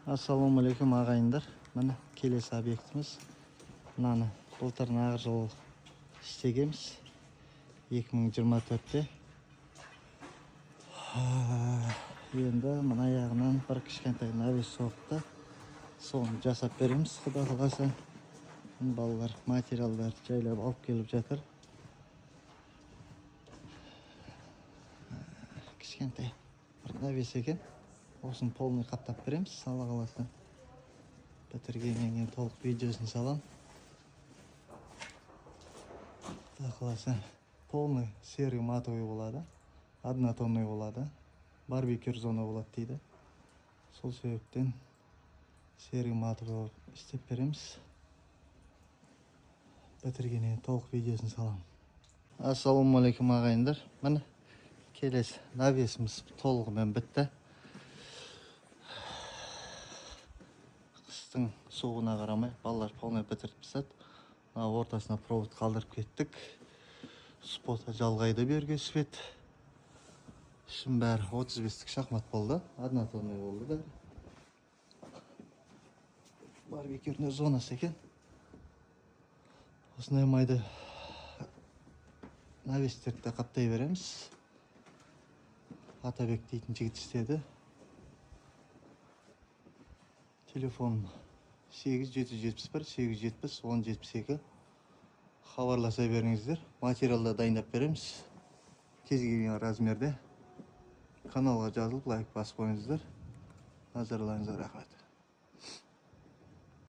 Ассалаумағалейкум ағайындар. Міне келесі объектіміз. Мынаны былтыр ағыр жыл істегенбіз 2024-те. Енді мына аяғынан бір кішкентай навес соқты. Соны жасап береміз, Құда қаласа. Балалар материалдар жайлап алып келіп жатыр. Кішкентай бір навес екен. Осын полный қаптап береміз, Алла қаласа. Бітіргеннен кейін толық видеосын салам. Құда қаласа. Полный серый матовый болады. Однотонный болады. Барбекюр зона болады дейді. Сол себептен серый матовый істеп береміз. Бітіргеннен толық видеосын салам. Ассалаумағалейкум ағайындар. Міне келесі навесіміз толығымен бітті. Қыстың суығына қарамай балалар полный бітіріп тастады. Ортасына провод қалдырып кеттік. Спота жалғайды берге свет. Ішін бәрі 35-тік шахмат болды. Однотонный болды бәрі. Барбекюрный зонасы екен. Осындай майды навестерді қаптай береміз. Атабек дейтін жігіт істеді. Телефон 8771-870-1072. Хабарласа беріңіздер. Материалда дайындап береміз. Кез келген размерде. Каналға жазылып лайк басып қойыңыздар. Назарларыңызға рахмет.